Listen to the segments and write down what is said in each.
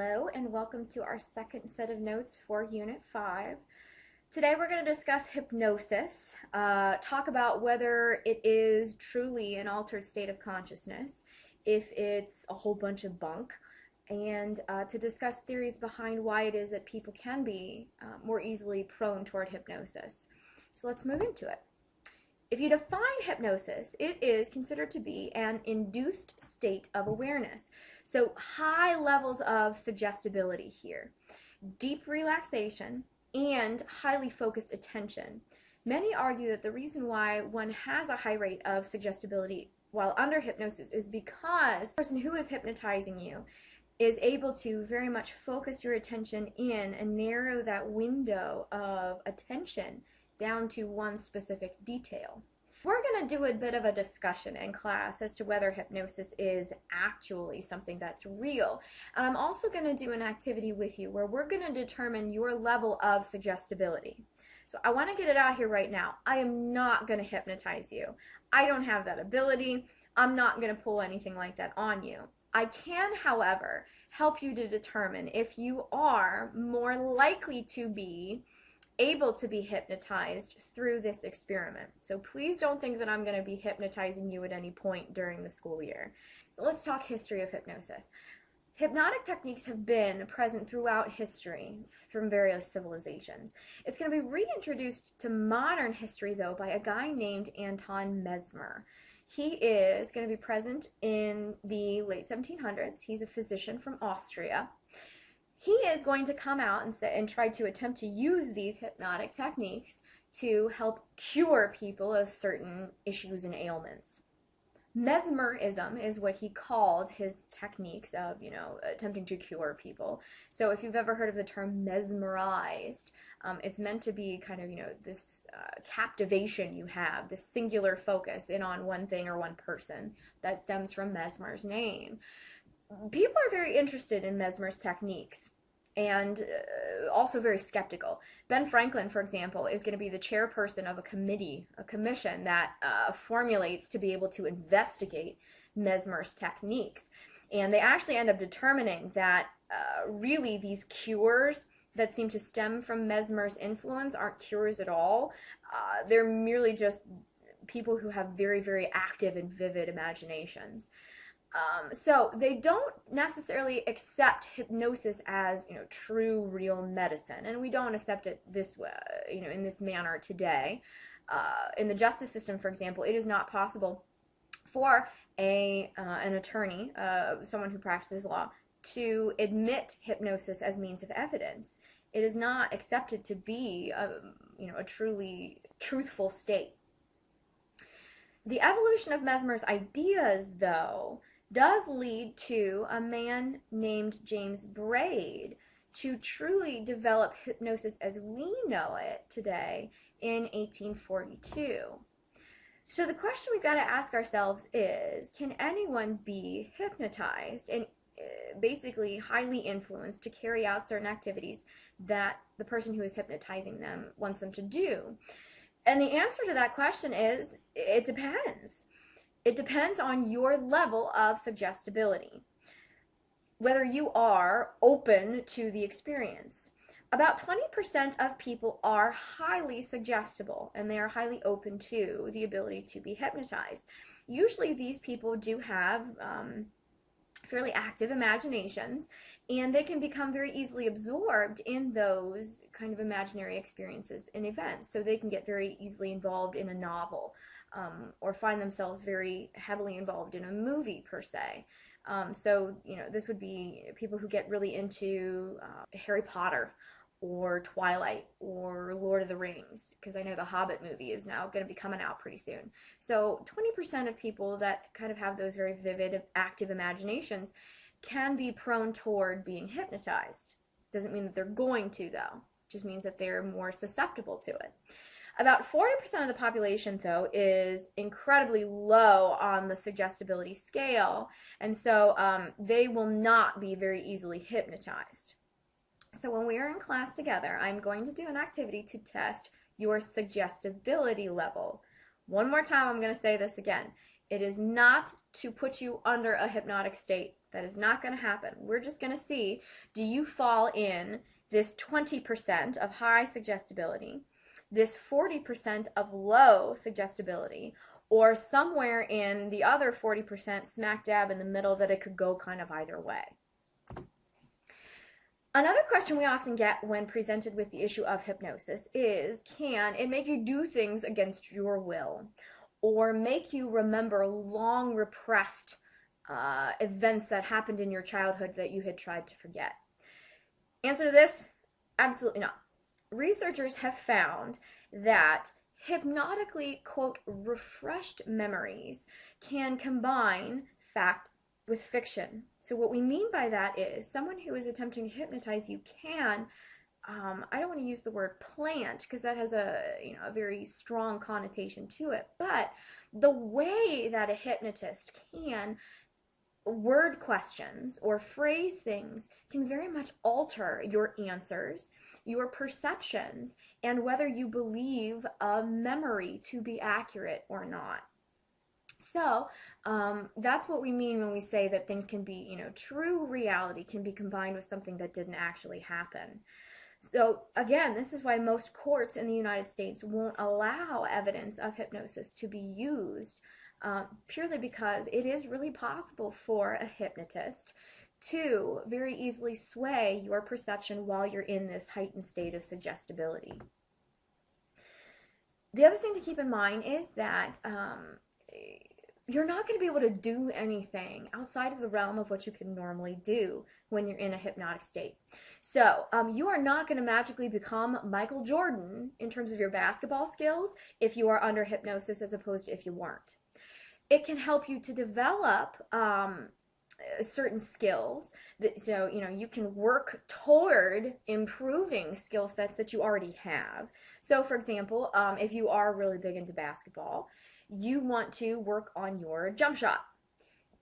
Hello and welcome to our second set of notes for Unit 5. Today we're going to discuss hypnosis, talk about whether it is truly an altered state of consciousness, if it's a whole bunch of bunk, and to discuss theories behind why it is that people can be more easily prone toward hypnosis. So let's move into it. If you define hypnosis, it is considered to be an induced state of awareness. So high levels of suggestibility here, deep relaxation, and highly focused attention. Many argue that the reason why one has a high rate of suggestibility while under hypnosis is because the person who is hypnotizing you is able to very much focus your attention in and narrow that window of attention down to one specific detail. We're going to do a bit of a discussion in class as to whether hypnosis is actually something that's real. And I'm also going to do an activity with you where we're going to determine your level of suggestibility. So I want to get it out here right now. I am not going to hypnotize you. I don't have that ability. I'm not going to pull anything like that on you. I can, however, help you to determine if you are more likely to be able to be hypnotized through this experiment. So please don't think that I'm going to be hypnotizing you at any point during the school year. Let's talk history of hypnosis. Hypnotic techniques have been present throughout history from various civilizations. It's going to be reintroduced to modern history, though, by a guy named Anton Mesmer. He is going to be present in the late 1700s. He's a physician from Austria. He is going to come out and try to attempt to use these hypnotic techniques to help cure people of certain issues and ailments. Mesmerism is what he called his techniques of, attempting to cure people. So if you've ever heard of the term mesmerized, it's meant to be kind of, this captivation you have, this singular focus in on one thing or one person that stems from Mesmer's name. People are very interested in Mesmer's techniques and also very skeptical. Ben Franklin, for example, is going to be the chairperson of a commission that formulates to be able to investigate Mesmer's techniques. And they actually end up determining that really these cures that seem to stem from Mesmer's influence aren't cures at all. They're merely just people who have very, very active and vivid imaginations. So they don't necessarily accept hypnosis as, true, real medicine, and we don't accept it this way, in this manner today. In the justice system, for example, it is not possible for an attorney, someone who practices law, to admit hypnosis as means of evidence. It is not accepted to be, a truly truthful state. The evolution of Mesmer's ideas, though, does lead to a man named James Braid to truly develop hypnosis as we know it today in 1842. So the question we've got to ask ourselves is, can anyone be hypnotized and basically highly influenced to carry out certain activities that the person who is hypnotizing them wants them to do? And the answer to that question is, it depends. It depends on your level of suggestibility, whether you are open to the experience. About 20% of people are highly suggestible, and they are highly open to the ability to be hypnotized. Usually these people do have fairly active imaginations, and they can become very easily absorbed in those kind of imaginary experiences and events. So they can get very easily involved in a novel, or find themselves very heavily involved in a movie per se. So this would be people who get really into Harry Potter or Twilight or Lord of the Rings, because I know the Hobbit movie is now going to be coming out pretty soon. So 20% of people that kind of have those very vivid, active imaginations can be prone toward being hypnotized. Doesn't mean that they're going to, though. It just means that they're more susceptible to it. About 40% of the population, though, is incredibly low on the suggestibility scale, and so they will not be very easily hypnotized. So when we are in class together, I'm going to do an activity to test your suggestibility level. One more time, I'm going to say this again. It is not to put you under a hypnotic state That is not going to happen. We're just going to see, do you fall in this 20% of high suggestibility, this 40% of low suggestibility, or somewhere in the other 40% smack dab in the middle that it could go kind of either way. Another question we often get when presented with the issue of hypnosis is, can it make you do things against your will, or make you remember long repressed events that happened in your childhood that you had tried to forget? Answer to this, absolutely not. Researchers have found that hypnotically, quote, refreshed memories can combine fact with fiction. So what we mean by that is someone who is attempting to hypnotize you can, I don't want to use the word plant because that has a very strong connotation to it, but the way that a hypnotist can word questions or phrase things can very much alter your answers, your perceptions, and whether you believe a memory to be accurate or not. So that's what we mean when we say that things can be, true reality can be combined with something that didn't actually happen. So again, this is why most courts in the United States won't allow evidence of hypnosis to be used, purely because it is really possible for a hypnotist to very easily sway your perception while you're in this heightened state of suggestibility. The other thing to keep in mind is that you're not going to be able to do anything outside of the realm of what you can normally do when you're in a hypnotic state. So you are not going to magically become Michael Jordan in terms of your basketball skills if you are under hypnosis as opposed to if you weren't. It can help you to develop certain skills so you can work toward improving skill sets that you already have. So for example, if you are really big into basketball, you want to work on your jump shot.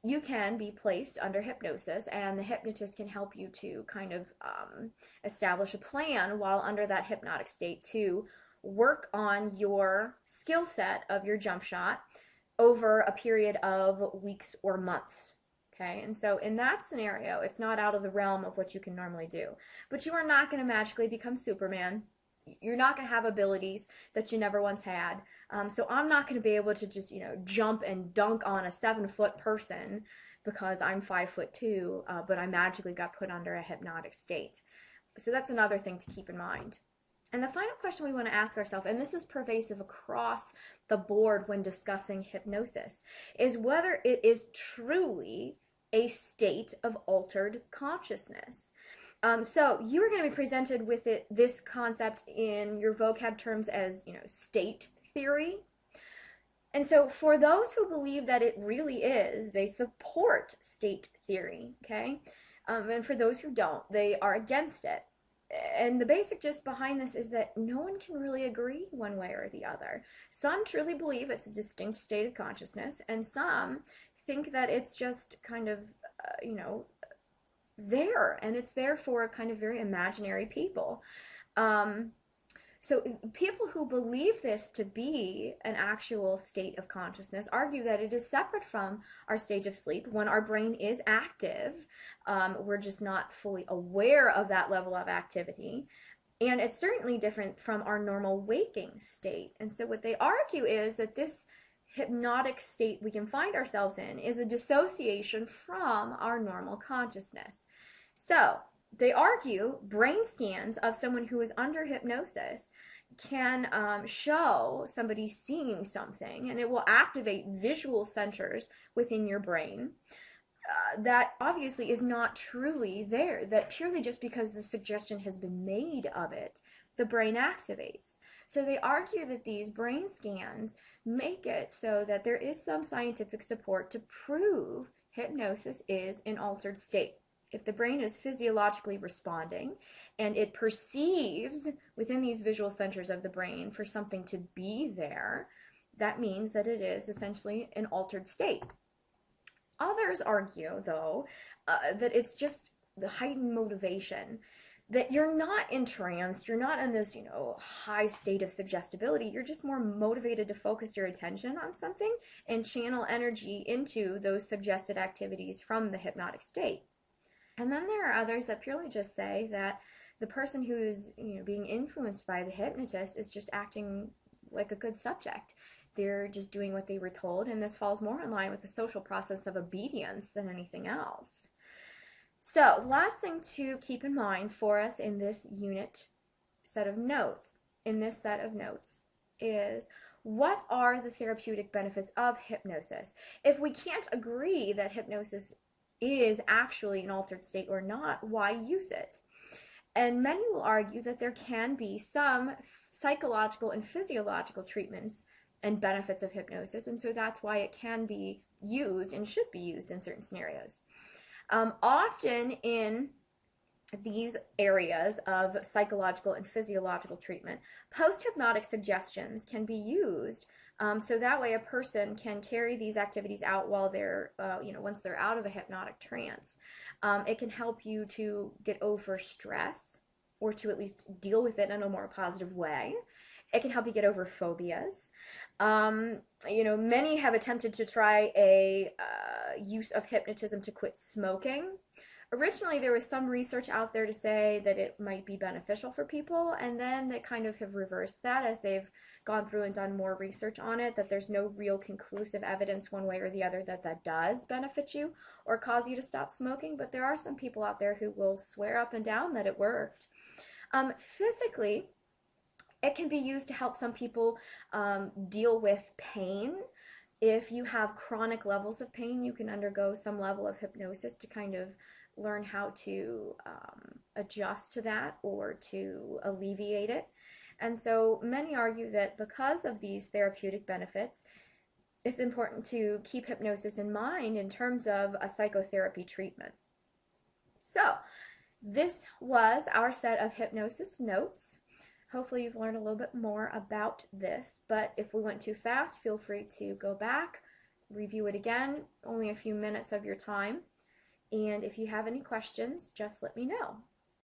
You can be placed under hypnosis, and the hypnotist can help you to kind of establish a plan while under that hypnotic state to work on your skill set of your jump shot over a period of weeks or months. Okay, and so in that scenario, it's not out of the realm of what you can normally do. But you are not going to magically become Superman. You're not going to have abilities that you never once had. So I'm not going to be able to just, jump and dunk on a 7-foot person because I'm 5'2", but I magically got put under a hypnotic state. So that's another thing to keep in mind. And the final question we want to ask ourselves, and this is pervasive across the board when discussing hypnosis, is whether it is truly a state of altered consciousness. So you are going to be presented with this concept in your vocab terms as, state theory. And so for those who believe that it really is, they support state theory, okay? And for those who don't, they are against it. And the basic gist behind this is that no one can really agree one way or the other. Some truly believe it's a distinct state of consciousness, and some think that it's just kind of, there, and it's there for kind of very imaginary people. So people who believe this to be an actual state of consciousness argue that it is separate from our stage of sleep when our brain is active. We're just not fully aware of that level of activity. And it's certainly different from our normal waking state. And so what they argue is that this hypnotic state we can find ourselves in is a dissociation from our normal consciousness. So they argue brain scans of someone who is under hypnosis can show somebody seeing something, and it will activate visual centers within your brain that obviously is not truly there, that purely just because the suggestion has been made of it, the brain activates. So they argue that these brain scans make it so that there is some scientific support to prove hypnosis is an altered state. If the brain is physiologically responding and it perceives within these visual centers of the brain for something to be there, that means that it is essentially an altered state. Others argue, though, that it's just the heightened motivation. that you're not entranced, you're not in this, high state of suggestibility. You're just more motivated to focus your attention on something and channel energy into those suggested activities from the hypnotic state. And then there are others that purely just say that the person who's, being influenced by the hypnotist is just acting like a good subject. They're just doing what they were told, and this falls more in line with the social process of obedience than anything else. So, last thing to keep in mind for us in this set of notes, is what are the therapeutic benefits of hypnosis? If we can't agree that hypnosis is actually an altered state or not, why use it? And many will argue that there can be some psychological and physiological treatments and benefits of hypnosis, and so that's why it can be used and should be used in certain scenarios. Often in these areas of psychological and physiological treatment, post-hypnotic suggestions can be used, so that way a person can carry these activities out while they're, once they're out of a hypnotic trance. It can help you to get over stress, or to at least deal with it in a more positive way. It can help you get over phobias. Many have attempted to try a use of hypnotism to quit smoking. Originally, there was some research out there to say that it might be beneficial for people, and then they kind of have reversed that as they've gone through and done more research on it, that there's no real conclusive evidence one way or the other that that does benefit you or cause you to stop smoking, but there are some people out there who will swear up and down that it worked. Physically, it can be used to help some people deal with pain. If you have chronic levels of pain, you can undergo some level of hypnosis to kind of learn how to adjust to that or to alleviate it. And so many argue that because of these therapeutic benefits, it's important to keep hypnosis in mind in terms of a psychotherapy treatment. So this was our set of hypnosis notes. Hopefully you've learned a little bit more about this, but if we went too fast, feel free to go back, review it again, only a few minutes of your time. And if you have any questions, just let me know.